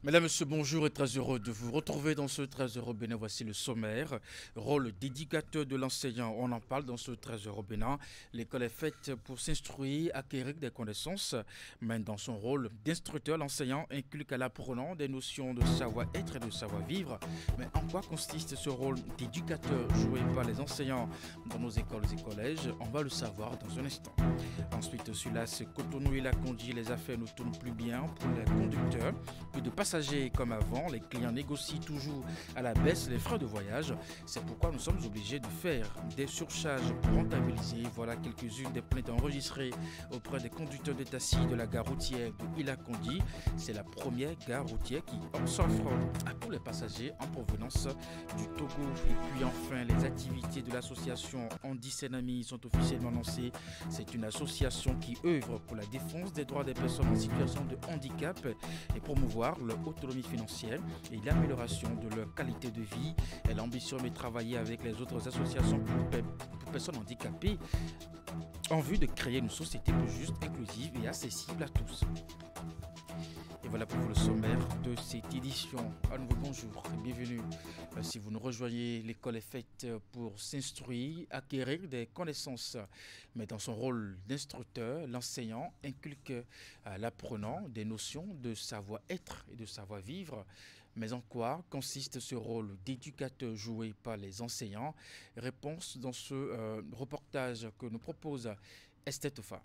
Mesdames, Messieurs, bonjour et très heureux de vous retrouver dans ce 13 heures Bénin. Voici le sommaire. Rôle d'éducateur de l'enseignant, on en parle dans ce 13 heures Bénin. L'école est faite pour s'instruire, acquérir des connaissances, mais dans son rôle d'instructeur, l'enseignant inculque à l'apprenant des notions de savoir-être et de savoir-vivre. Mais en quoi consiste ce rôle d'éducateur joué par les enseignants dans nos écoles et collèges? On va le savoir dans un instant. Ensuite, sur la Cotonou et la Condie, les affaires ne tournent plus bien pour les conducteurs. Plus de passagers comme avant, les clients négocient toujours à la baisse les frais de voyage. C'est pourquoi nous sommes obligés de faire des surcharges pour rentabiliser. Voilà quelques-unes des plaintes enregistrées auprès des conducteurs de taxi de la gare routière de Ilakondi. C'est la première gare routière qui s'offre à tous les passagers en provenance du Togo. Et puis enfin, les activités de l'association Andy Senami sont officiellement lancées. C'est une association qui œuvre pour la défense des droits des personnes en situation de handicap et promouvoir leur autonomie financière et l'amélioration de leur qualité de vie. Elle ambitionne de travailler avec les autres associations pour personnes handicapées en vue de créer une société plus juste, inclusive et accessible à tous. Et voilà pour vous le sommaire de cette édition. À nouveau bonjour et bienvenue. Si vous nous rejoignez, l'école est faite pour s'instruire, acquérir des connaissances. Mais dans son rôle d'instructeur, l'enseignant inculque à l'apprenant des notions de savoir-être et de savoir-vivre. Mais en quoi consiste ce rôle d'éducateur joué par les enseignants? Réponse dans ce reportage que nous propose Esther Tofa.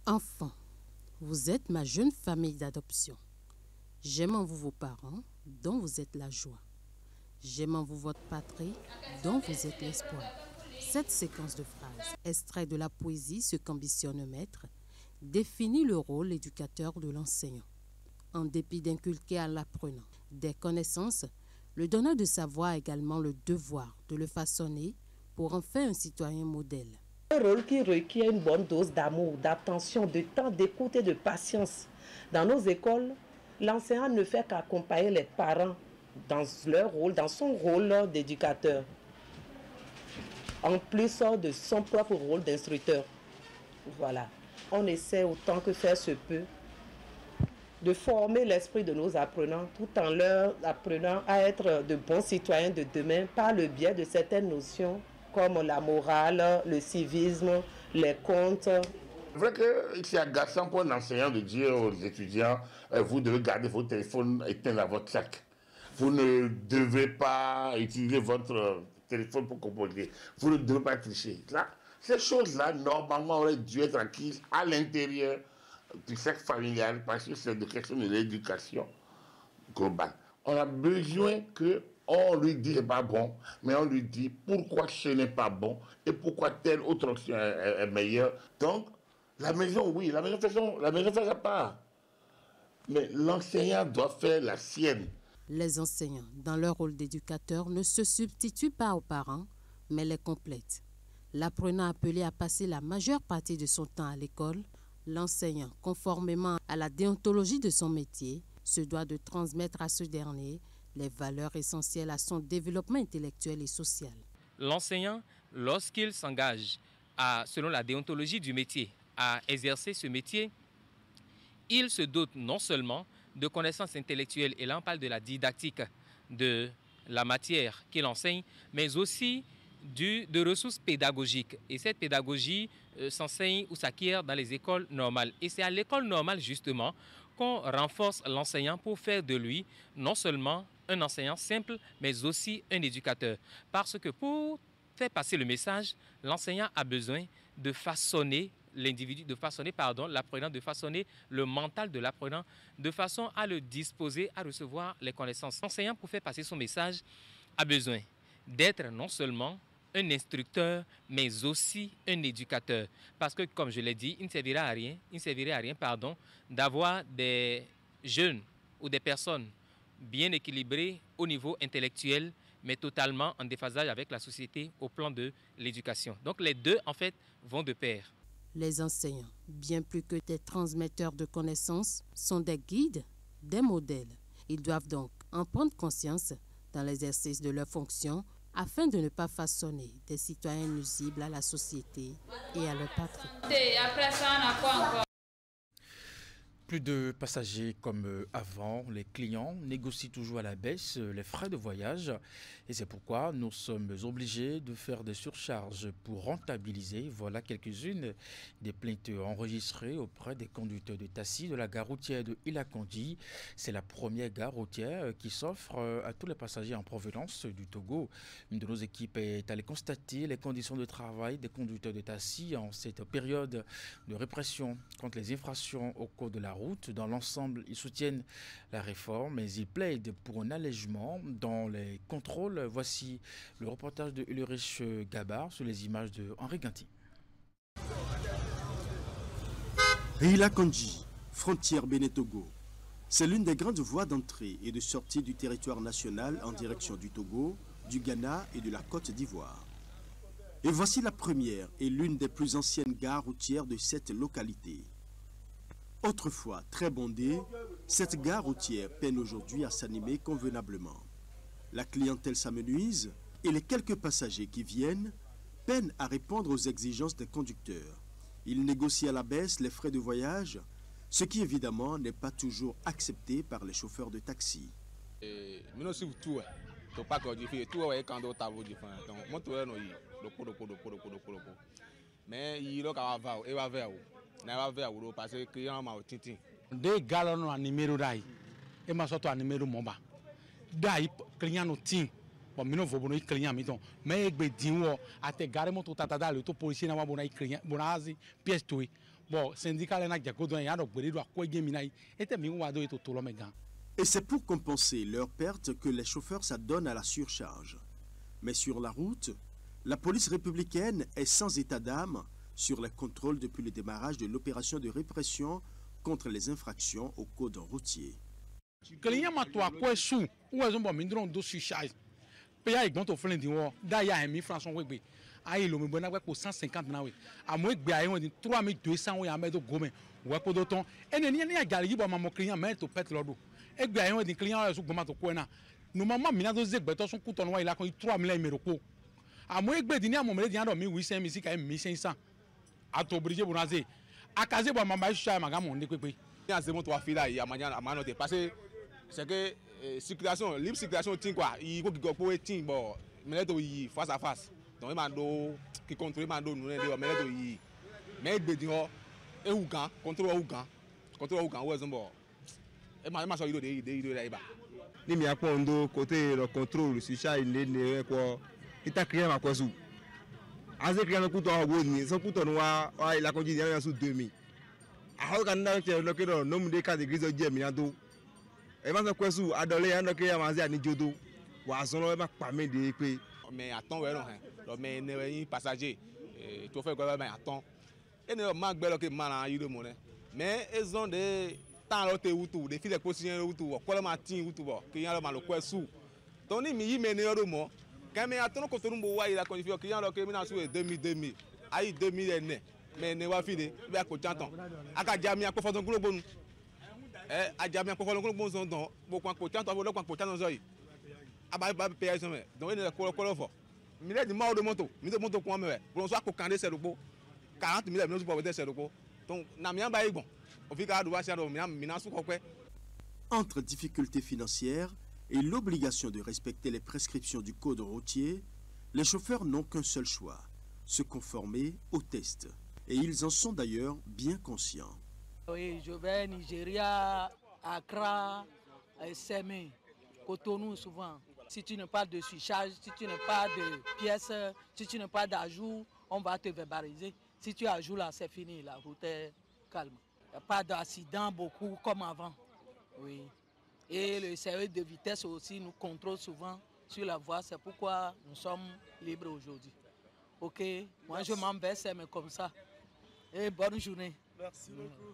Enfant, vous êtes ma jeune famille d'adoption. J'aime en vous vos parents, dont vous êtes la joie. J'aime en vous votre patrie, dont vous êtes l'espoir. Cette séquence de phrases, extrait de la poésie Ce qu'ambitionne un maître, définit le rôle éducateur de l'enseignant. En dépit d'inculquer à l'apprenant des connaissances, le donneur de savoir a également le devoir de le façonner pour en faire un citoyen modèle. Un rôle qui requiert une bonne dose d'amour, d'attention, de temps, d'écoute et de patience. Dans nos écoles, l'enseignant ne fait qu'accompagner les parents dans leur rôle, dans son rôle d'éducateur, en plus de son propre rôle d'instructeur. Voilà. On essaie autant que faire se peut de former l'esprit de nos apprenants tout en leur apprenant à être de bons citoyens de demain par le biais de certaines notions comme la morale, le civisme, les comptes. C'est vrai que c'est agaçant pour un enseignant de dire aux étudiants vous devez garder vos téléphones éteints dans votre sac. Vous ne devez pas utiliser votre téléphone pour composer. Vous ne devez pas tricher. Là, ces choses-là, normalement, auraient dû être acquises à l'intérieur du cercle familial parce que c'est de question de l'éducation globale. On a besoin que on lui dit c'est pas bon, mais on lui dit pourquoi ce n'est pas bon et pourquoi telle autre option est meilleure. Donc, la maison, oui, la maison fait sa part. Mais l'enseignant doit faire la sienne. Les enseignants, dans leur rôle d'éducateur, ne se substituent pas aux parents, mais les complètent. L'apprenant appelé à passer la majeure partie de son temps à l'école, l'enseignant, conformément à la déontologie de son métier, se doit de transmettre à ce dernier les valeurs essentielles à son développement intellectuel et social. L'enseignant, lorsqu'il s'engage, selon la déontologie du métier, à exercer ce métier, il se dote non seulement de connaissances intellectuelles, et là on parle de la didactique de la matière qu'il enseigne, mais aussi de ressources pédagogiques. Et cette pédagogie s'enseigne ou s'acquiert dans les écoles normales. Et c'est à l'école normale justement qu'on renforce l'enseignant pour faire de lui non seulement un enseignant simple, mais aussi un éducateur. Parce que pour faire passer le message, l'enseignant a besoin de façonner l'individu, l'apprenant, de façonner le mental de l'apprenant, de façon à le disposer à recevoir les connaissances. L'enseignant, pour faire passer son message, a besoin d'être non seulement un instructeur, mais aussi un éducateur. Parce que, comme je l'ai dit, il ne servirait à rien, d'avoir des jeunes ou des personnes bien équilibrées au niveau intellectuel, mais totalement en déphasage avec la société au plan de l'éducation. Donc les deux, en fait, vont de pair. Les enseignants, bien plus que des transmetteurs de connaissances, sont des guides, des modèles. Ils doivent donc en prendre conscience dans l'exercice de leurs fonctions afin de ne pas façonner des citoyens nuisibles à la société et à leur patrie. Plus de passagers comme avant, les clients négocient toujours à la baisse les frais de voyage et c'est pourquoi nous sommes obligés de faire des surcharges pour rentabiliser. Voilà quelques-unes des plaintes enregistrées auprès des conducteurs de taxi de la gare routière de Ilakandi. C'est la première gare routière qui s'offre à tous les passagers en provenance du Togo. Une de nos équipes est allée constater les conditions de travail des conducteurs de taxi en cette période de répression contre les infractions au code de la route. Dans l'ensemble, ils soutiennent la réforme, mais ils plaident pour un allègement dans les contrôles. Voici le reportage de Ulrich Gabar sur les images de Henri Ganti. Ilakandi, frontière Bénin-Togo. C'est l'une des grandes voies d'entrée et de sortie du territoire national en direction du Togo, du Ghana et de la Côte d'Ivoire. Et voici la première et l'une des plus anciennes gares routières de cette localité. Autrefois très bondée, cette gare routière peine aujourd'hui à s'animer convenablement. La clientèle s'amenuise et les quelques passagers qui viennent peinent à répondre aux exigences des conducteurs. Ils négocient à la baisse les frais de voyage, ce qui évidemment n'est pas toujours accepté par les chauffeurs de taxi. De galon a numéro d'ai et ma sorte a numéro momba d'ai client no tin bon mino vo bono client mi ton mais egbe dinwo ate gare moto tata le to policier na wa bona client bonazi pièce toi bon syndicat na jago don ya do gbere do akoje mi nai ete mi wa do to lo megan. Et c'est pour compenser leurs pertes que les chauffeurs s'adonnent à la surcharge. Mais sur la route, la police républicaine est sans état d'âme sur les contrôles depuis le démarrage de l'opération de répression contre les infractions au code routier. Client ma to akwa su ou ezon bo mi ndron do surcharge. Pe ya igbon to flen di wo da ya 1000 francs on wegbe. Ayi lo mi bo na ko 150 na we. Amo egbe ayi won di 3200 we ya medo gome. We ko do ton. Ene ni ya gari bo ma mo client me to pet lodo. Egbe ayi won di client yo su gboma to ko na. No mama mi na do zegbe to sun ku to no wa ila kon 3000 mi ro ko. Amo egbe di ni amo me di ando mi 800 mi si ka 1500. Ato obligé pour nazer akaze bo mama sha magamu ndi pepe ni ase mo to afila yi amanya amano te parce que c'est que circulation libre circulation tin quoi il go gigo po tin bo mele to yi face à face donc ma do ki contrôler ma do nu ne de mele to yi mais gbedi ho e ugan contrôle ugan wo zombo e ma so yi do de ba ni mi apo ndo côté le contrôle si cha ile ne ko ita client ma ko su aze client ko to wo ni so ko to no wa Ilakandi ni ya su 2000 a kan na che lo ke do no mu de ka de grizo je mi ado e ma so ko su adole ya no ke ya ma se ani jodo wa so lo e ma pa mi de pe mais attends ouais non lo mais ne yin passager to fe ko ba attends e ne ma gbe lo ke ma na yiro mo ne mais ils ont de temps lo te wutu de file position wutu ko lo ma tin wutu bo ke yan lo ma lo ko su to ni mi yi me ne yo mo quand mais attends ko to rumbo wa ila kon fi ke yan lo ke mi na su 2000 ayi 2000 ne mais ne wa file be ko chanton aka jami akpo fodon globonu ajami akpo fodon globonu son don bo ko chanton bo lo ko chanton so yi aba ba pe so me don ne ko fo mi le di ma o de moto mi de moto ko me bo so ko kan de serupo 40,000 mi no su po de serupo donc na mi an ba igbon o fi ka do wa se do mi na su ko pe. Entre difficultés financières et l'obligation de respecter les prescriptions du code routier, les chauffeurs n'ont qu'un seul choix, se conformer aux tests. Et ils en sont d'ailleurs bien conscients. Oui, je vais Nigeria, Accra, Semé, Cotonou souvent. Si tu n'as pas de surcharge, si tu n'as pas de pièces, si tu n'as pas d'ajout, on va te verbaliser. Si tu ajoutes là, c'est fini, la route est calme. Il n'y a pas d'accident beaucoup comme avant. Oui. Et le service de vitesse aussi nous contrôle souvent sur la voie. C'est pourquoi nous sommes libres aujourd'hui. Ok, moi je m'en vais, mais comme ça. Et bonne journée. Merci beaucoup.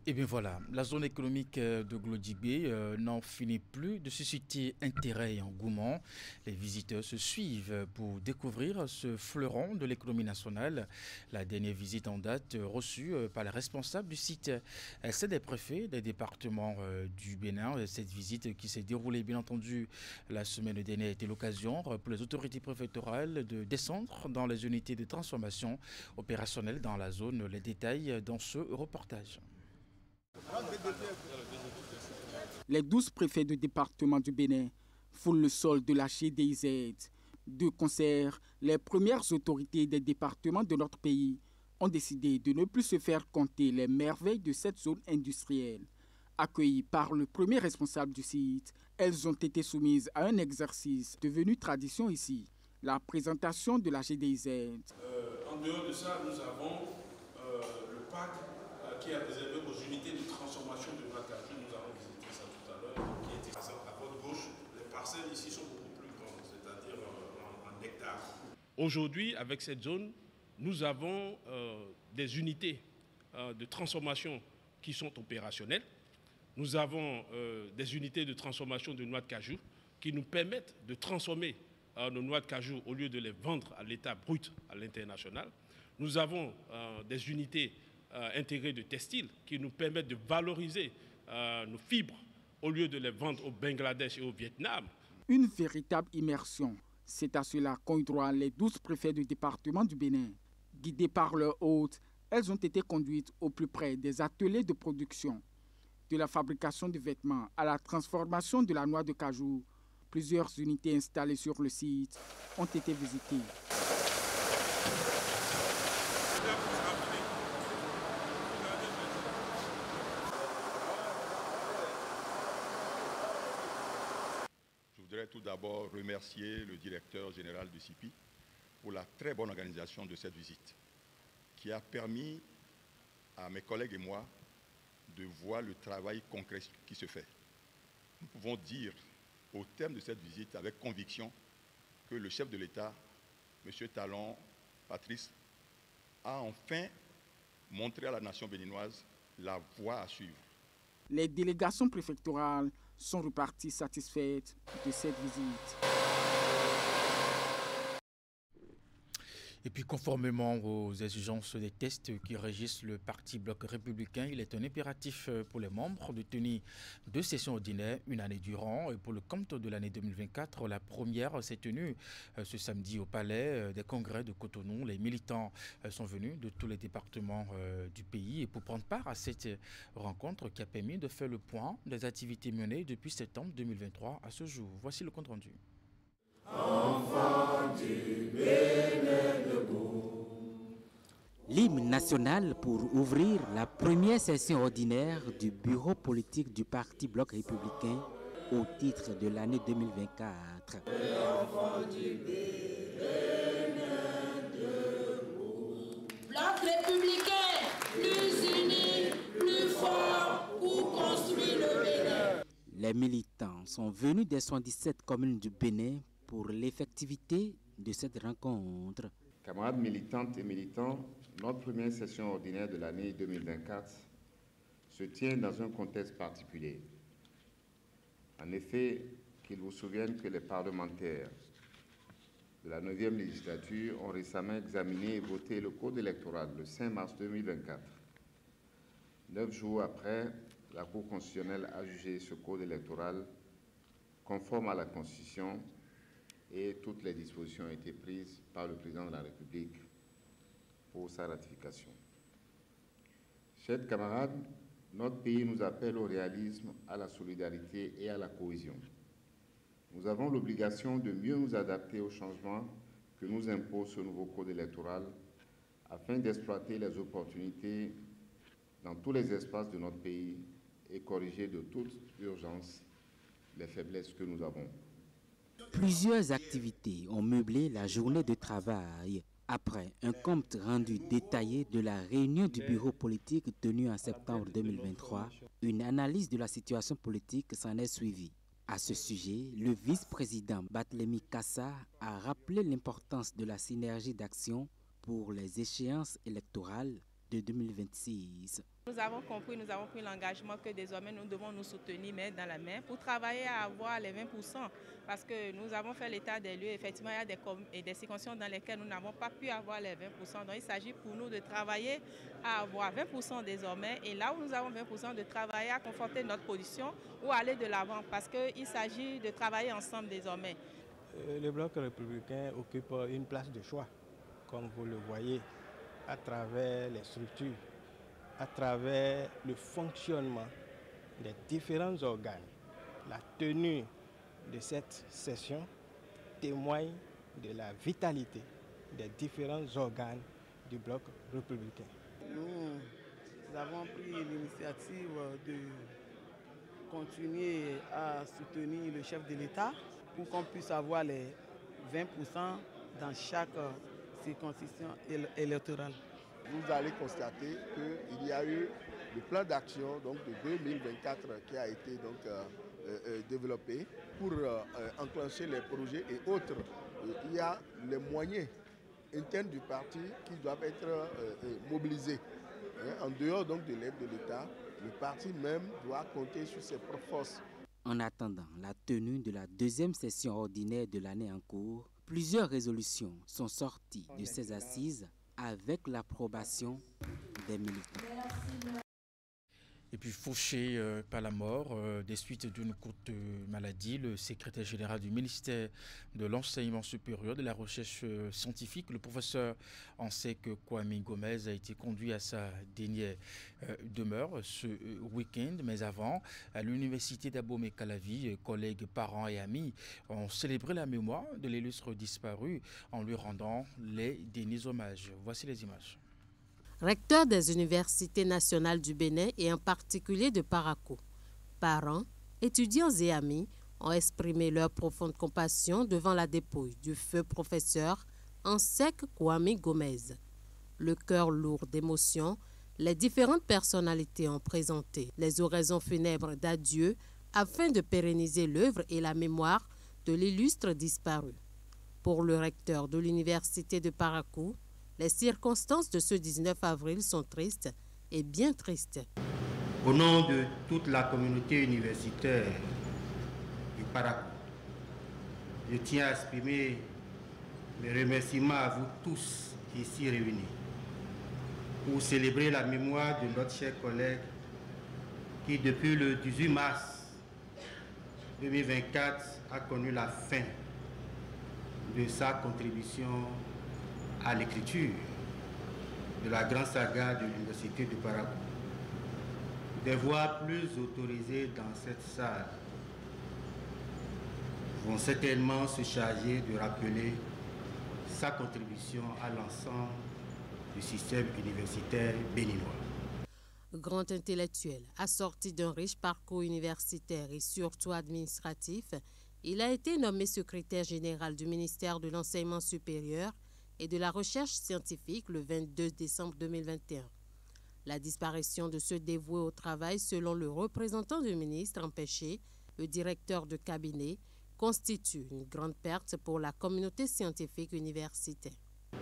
Et bien voilà, la zone économique de Glodibé n'en finit plus de susciter intérêt et engouement. Les visiteurs se suivent pour découvrir ce fleuron de l'économie nationale. La dernière visite en date reçue par les responsables du site, c'est des préfets des départements du Bénin. Cette visite qui s'est déroulée bien entendu la semaine dernière était l'occasion pour les autorités préfectorales de descendre dans les unités de transformation opérationnelles dans la zone. Les détails dans ce reportage. Les 12 préfets de département du Bénin foulent le sol de la GDIZ. De concert, les premières autorités des départements de notre pays ont décidé de ne plus se faire compter les merveilles de cette zone industrielle. Accueillies par le premier responsable du site, elles ont été soumises à un exercice devenu tradition ici, la présentation de la GDIZ. En dehors de ça, nous avons le parc qui est réservé aux unités de transformation de noix de cajou. Nous avons visité ça tout à l'heure, qui était à votre gauche. Les parcelles ici sont beaucoup plus grandes, c'est-à-dire en hectares. Aujourd'hui, avec cette zone, nous avons des unités de transformation qui sont opérationnelles. Nous avons des unités de transformation de noix de cajou qui nous permettent de transformer nos noix de cajou au lieu de les vendre à l'état brut à l'international. Nous avons des unités intégrés de textiles qui nous permettent de valoriser nos fibres au lieu de les vendre au Bangladesh et au Vietnam. Une véritable immersion. C'est à cela qu'ont eu droit les 12 préfets du département du Bénin. Guidées par leur hôte, elles ont été conduites au plus près des ateliers de production. De la fabrication de vêtements à la transformation de la noix de cajou, plusieurs unités installées sur le site ont été visitées. Je voudrais tout d'abord remercier le directeur général du CIPI pour la très bonne organisation de cette visite, qui a permis à mes collègues et moi de voir le travail concret qui se fait. Nous pouvons dire au terme de cette visite avec conviction que le chef de l'État, M. Talon Patrice, a enfin montré à la nation béninoise la voie à suivre. Les délégations préfectorales sont reparties satisfaites de cette visite. Et puis, conformément aux exigences des tests qui régissent le Parti Bloc républicain, il est un impératif pour les membres de tenir 2 sessions ordinaires une année durant. Et pour le compte de l'année 2024, la première s'est tenue ce samedi au Palais des Congrès de Cotonou. Les militants sont venus de tous les départements du pays et pour prendre part à cette rencontre qui a permis de faire le point des activités menées depuis septembre 2023 à ce jour. Voici le compte rendu. Enfants du Bénin debout. L'hymne national pour ouvrir la première session ordinaire du bureau politique du Parti Bloc républicain au titre de l'année 2024. Enfants du Bénin debout. Bloc républicain, plus uni, plus fort pour construire le Bénin. Les militants sont venus des 77 communes du Bénin pour l'effectivité de cette rencontre. Camarades militantes et militants, notre première session ordinaire de l'année 2024 se tient dans un contexte particulier. En effet, qu'il vous souvienne que les parlementaires de la 9e législature ont récemment examiné et voté le code électoral le 5 mars 2024. 9 jours après, la Cour constitutionnelle a jugé ce code électoral conforme à la Constitution et toutes les dispositions ont été prises par le président de la République pour sa ratification. Chers camarades, notre pays nous appelle au réalisme, à la solidarité et à la cohésion. Nous avons l'obligation de mieux nous adapter aux changements que nous impose ce nouveau code électoral afin d'exploiter les opportunités dans tous les espaces de notre pays et corriger de toute urgence les faiblesses que nous avons. Plusieurs activités ont meublé la journée de travail. Après un compte rendu détaillé de la réunion du bureau politique tenue en septembre 2023, une analyse de la situation politique s'en est suivie. À ce sujet, le vice-président Barthélemy Kassa a rappelé l'importance de la synergie d'action pour les échéances électorales de 2026. Nous avons compris, nous avons pris l'engagement que désormais nous devons nous soutenir main dans la main pour travailler à avoir les 20%. Parce que nous avons fait l'état des lieux. Effectivement, il y a des circonstances dans lesquelles nous n'avons pas pu avoir les 20%. Donc il s'agit pour nous de travailler à avoir 20% désormais. Et là où nous avons 20%, de travailler à conforter notre position ou aller de l'avant. Parce qu'il s'agit de travailler ensemble désormais. Le bloc républicain occupe une place de choix, comme vous le voyez, à travers les structures, à travers le fonctionnement des différents organes. La tenue de cette session témoigne de la vitalité des différents organes du bloc républicain. Nous avons pris l'initiative de continuer à soutenir le chef de l'État pour qu'on puisse avoir les 20% dans chaque circonscription électorale. Vous allez constater qu'il y a eu le plan d'action de 2024 qui a été développé pour enclencher les projets et autres. Il y a les moyens internes du parti qui doivent être mobilisés. En dehors de l'aide de l'État, le parti même doit compter sur ses propres forces. En attendant la tenue de la deuxième session ordinaire de l'année en cours, plusieurs résolutions sont sorties de ces assises avec l'approbation des militants. Et puis fauché par la mort des suites d'une courte maladie, le secrétaire général du ministère de l'Enseignement supérieur, de la recherche scientifique, le professeur Ansek Kwame Gomez, a été conduit à sa dernière demeure ce week-end. Mais avant, à l'université d'Abomey-Calavi, collègues, parents et amis ont célébré la mémoire de l'illustre disparu en lui rendant les derniers hommages. Voici les images. Recteur des universités nationales du Bénin et en particulier de Parakou, parents, étudiants et amis ont exprimé leur profonde compassion devant la dépouille du feu professeur Ansek Kwame Gomez. Le cœur lourd d'émotions, les différentes personnalités ont présenté les oraisons funèbres d'adieu afin de pérenniser l'œuvre et la mémoire de l'illustre disparu. Pour le recteur de l'université de Parakou, les circonstances de ce 19 avril sont tristes et bien tristes. Au nom de toute la communauté universitaire du Parakou, je tiens à exprimer mes remerciements à vous tous ici réunis pour célébrer la mémoire de notre cher collègue qui, depuis le 18 mars 2024, a connu la fin de sa contribution à l'écriture de la grande saga de l'université de Parakou. Des voix plus autorisées dans cette salle vont certainement se charger de rappeler sa contribution à l'ensemble du système universitaire béninois. Grand intellectuel, assorti d'un riche parcours universitaire et surtout administratif, il a été nommé secrétaire général du ministère de l'Enseignement supérieur et de la recherche scientifique le 22 décembre 2021. La disparition de ce dévoué au travail, selon le représentant du ministre empêché, le directeur de cabinet, constitue une grande perte pour la communauté scientifique universitaire.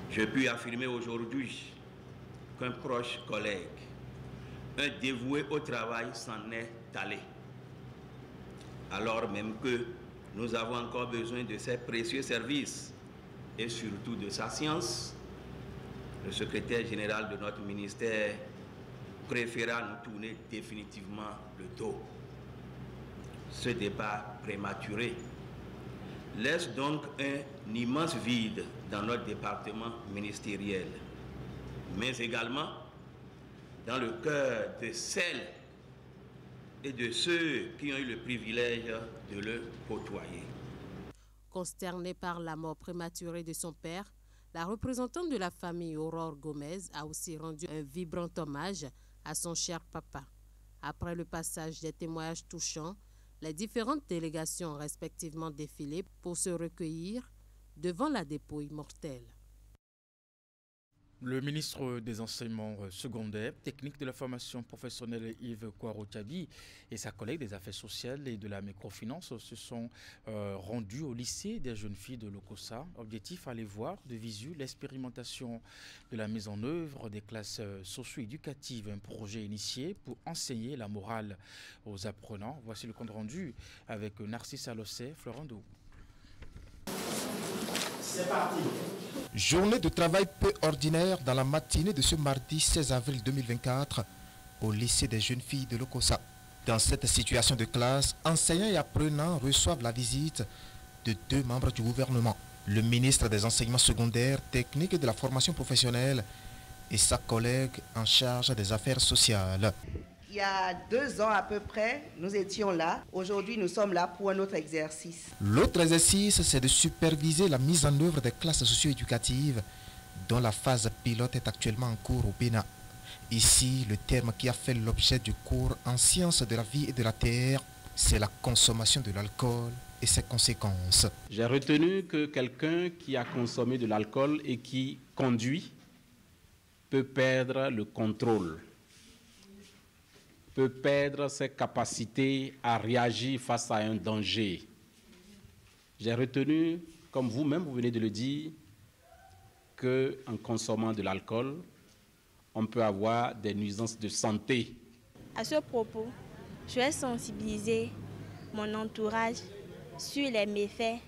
Je puis affirmer aujourd'hui qu'un proche collègue, un dévoué au travail s'en est allé, alors même que nous avons encore besoin de ses précieux services et surtout de sa science. Le secrétaire général de notre ministère préféra nous tourner définitivement le dos. Ce débat prématuré laisse donc un immense vide dans notre département ministériel, mais également dans le cœur de celles et de ceux qui ont eu le privilège de le côtoyer. Consternée par la mort prématurée de son père, la représentante de la famille Aurore Gomez a aussi rendu un vibrant hommage à son cher papa. Après le passage des témoignages touchants, les différentes délégations ont respectivement défilé pour se recueillir devant la dépouille mortelle. Le ministre des Enseignements secondaires, techniques de la formation professionnelle Yves Kouaro-Tchabi et sa collègue des affaires sociales et de la microfinance se sont rendus au lycée des jeunes filles de l'Okossa. Objectif, aller voir de visu l'expérimentation de la mise en œuvre des classes socio-éducatives, un projet initié pour enseigner la morale aux apprenants. Voici le compte rendu avec Narcisse Alossé, Florando. C'est parti. Journée de travail peu ordinaire dans la matinée de ce mardi 16 avril 2024 au lycée des jeunes filles de l'Okossa. Dans cette situation de classe, enseignants et apprenants reçoivent la visite de 2 membres du gouvernement. Le ministre des Enseignements secondaires, techniques et de la formation professionnelle et sa collègue en charge des affaires sociales. Il y a 2 ans à peu près, nous étions là. Aujourd'hui, nous sommes là pour un autre exercice. L'autre exercice, c'est de superviser la mise en œuvre des classes socio-éducatives dont la phase pilote est actuellement en cours au Bénin. Ici, le terme qui a fait l'objet du cours en sciences de la vie et de la terre, c'est la consommation de l'alcool et ses conséquences. J'ai retenu que quelqu'un qui a consommé de l'alcool et qui conduit peut perdre le contrôle, peut perdre ses capacités à réagir face à un danger. J'ai retenu, comme vous-même vous venez de le dire, qu'en consommant de l'alcool, on peut avoir des nuisances de santé. À ce propos, je vais sensibiliser mon entourage sur les méfaits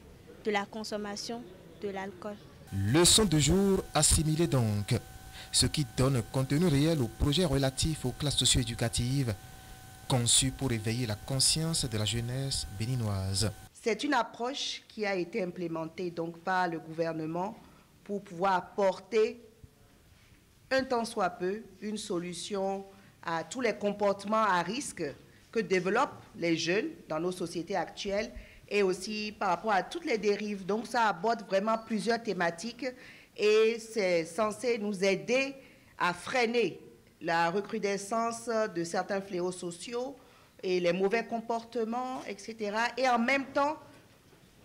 de la consommation de l'alcool. Leçon de jour assimilée donc, ce qui donne contenu réel au projet relatif aux classes socio-éducatives conçu pour éveiller la conscience de la jeunesse béninoise. C'est une approche qui a été implémentée donc par le gouvernement pour pouvoir apporter un tant soit peu une solution à tous les comportements à risque que développent les jeunes dans nos sociétés actuelles et aussi par rapport à toutes les dérives. Donc ça aborde vraiment plusieurs thématiques et c'est censé nous aider à freiner la recrudescence de certains fléaux sociaux et les mauvais comportements, etc. Et en même temps,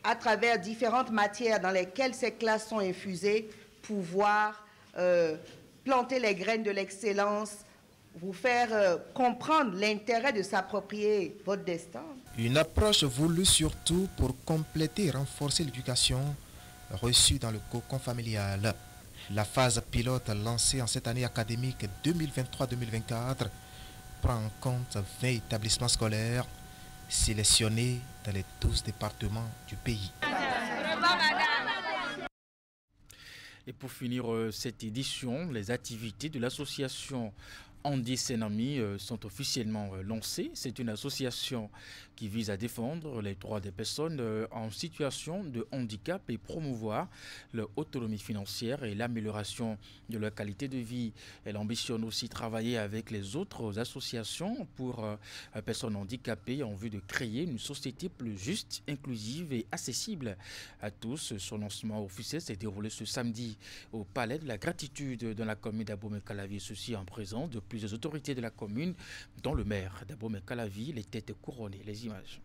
à travers différentes matières dans lesquelles ces classes sont infusées, pouvoir planter les graines de l'excellence, vous faire comprendre l'intérêt de s'approprier votre destin. Une approche voulue surtout pour compléter et renforcer l'éducation reçue dans le cocon familial. La phase pilote lancée en cette année académique 2023-2024 prend en compte 20 établissements scolaires sélectionnés dans les 12 départements du pays. Et pour finir cette édition, les activités de l'association Andi Senami sont officiellement lancées. C'est une association qui vise à défendre les droits des personnes en situation de handicap et promouvoir leur autonomie financière et l'amélioration de leur qualité de vie. Elle ambitionne aussi travailler avec les autres associations pour personnes handicapées en vue de créer une société plus juste, inclusive et accessible à tous. Son lancement officiel s'est déroulé ce samedi au Palais de la Gratitude dans la commune d'Abomey-Calavi. Ceci en présence de plusieurs autorités de la commune, dont le maire d'Abomey-Calavi, les têtes couronnées. Les images.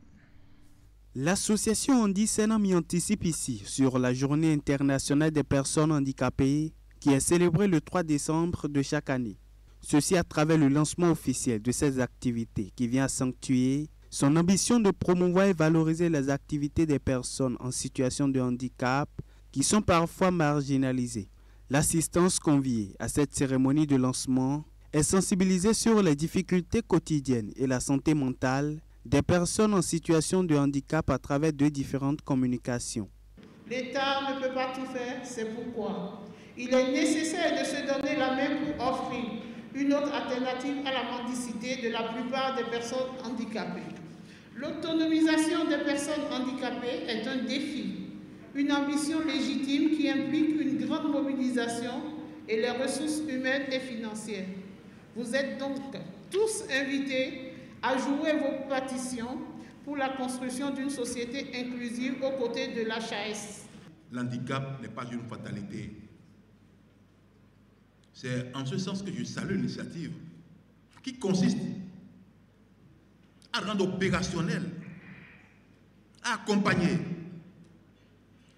L'association Andi Senami anticipe ici sur la journée internationale des personnes handicapées qui est célébrée le 3 décembre de chaque année. Ceci à travers le lancement officiel de ces activités qui vient sanctuer son ambition de promouvoir et valoriser les activités des personnes en situation de handicap qui sont parfois marginalisées. L'assistance conviée à cette cérémonie de lancement est sensibilisée sur les difficultés quotidiennes et la santé mentale des personnes en situation de handicap à travers 2 différentes communications. L'État ne peut pas tout faire, c'est pourquoi il est nécessaire de se donner la main pour offrir une autre alternative à la mendicité de la plupart des personnes handicapées. L'autonomisation des personnes handicapées est un défi, une ambition légitime qui implique une grande mobilisation et les ressources humaines et financières. Vous êtes donc tous invités à jouer vos partitions pour la construction d'une société inclusive aux côtés de l'HAS. L'handicap n'est pas une fatalité. C'est en ce sens que je salue l'initiative qui consiste à rendre opérationnel, à accompagner,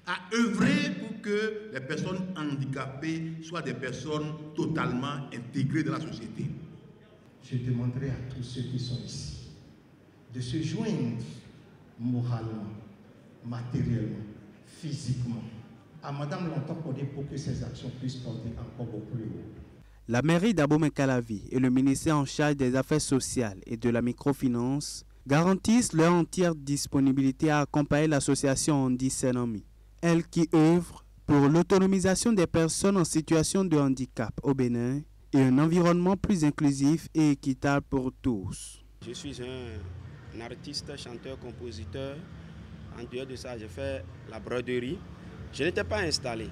à œuvrer pour que les personnes handicapées soient des personnes totalement intégrées dans la société. Je demanderai à tous ceux qui sont ici de se joindre moralement, matériellement, physiquement à Madame Lantokode pour que ces actions puissent porter encore beaucoup plus haut. La mairie d'Abomey-Calavi et le ministère en charge des Affaires sociales et de la microfinance garantissent leur entière disponibilité à accompagner l'association Andi Senami, elle qui œuvre pour l'autonomisation des personnes en situation de handicap au Bénin et un environnement plus inclusif et équitable pour tous. Je suis un artiste, chanteur, compositeur. En dehors de ça, j'ai fait la broderie. Je n'étais pas installé,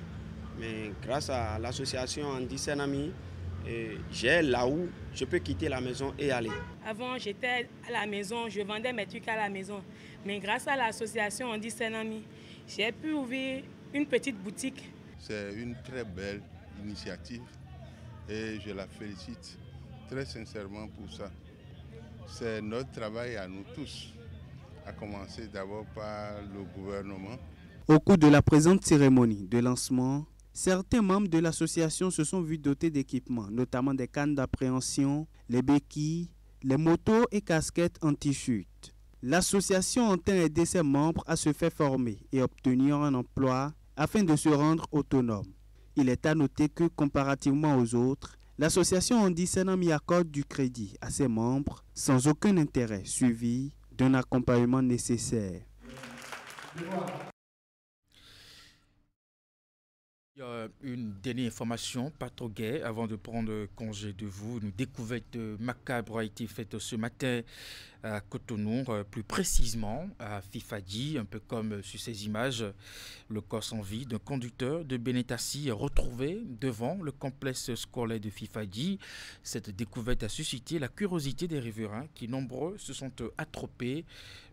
mais grâce à l'association Andi Senami, j'ai là où je peux quitter la maison et aller. Avant, j'étais à la maison, je vendais mes trucs à la maison. Mais grâce à l'association Andi Senami, j'ai pu ouvrir une petite boutique. C'est une très belle initiative et je la félicite très sincèrement pour ça. C'est notre travail à nous tous, à commencer d'abord par le gouvernement. Au cours de la présente cérémonie de lancement, certains membres de l'association se sont vus dotés d'équipements, notamment des cannes d'appréhension, les béquilles, les motos et casquettes anti-chute. L'association entend aider ses membres à se faire former et obtenir un emploi afin de se rendre autonome. Il est à noter que, comparativement aux autres, l'association Andi Senami accorde du crédit à ses membres sans aucun intérêt suivi d'un accompagnement nécessaire. Il y a une dernière information, pas trop gaie, avant de prendre congé de vous. Une découverte macabre a été faite ce matin à Cotonou, plus précisément à Fifadi, un peu comme sur ces images. Le corps sans vie d'un conducteur de Benetassi est retrouvé devant le complexe scolaire de Fifadi. Cette découverte a suscité la curiosité des riverains qui, nombreux, se sont attroupés.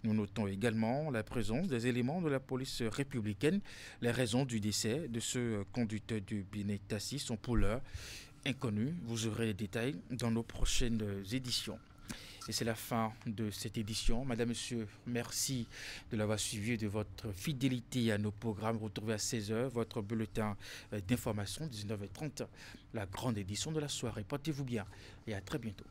Nous notons également la présence des éléments de la police républicaine. Les raisons du décès de ce conducteur de Benetassi sont pour l'heure inconnues. Vous aurez les détails dans nos prochaines éditions. Et c'est la fin de cette édition. Madame, Monsieur, merci de l'avoir suivi et de votre fidélité à nos programmes. Retrouvez à 16h votre bulletin d'information, 19h30, la grande édition de la soirée. Portez-vous bien et à très bientôt.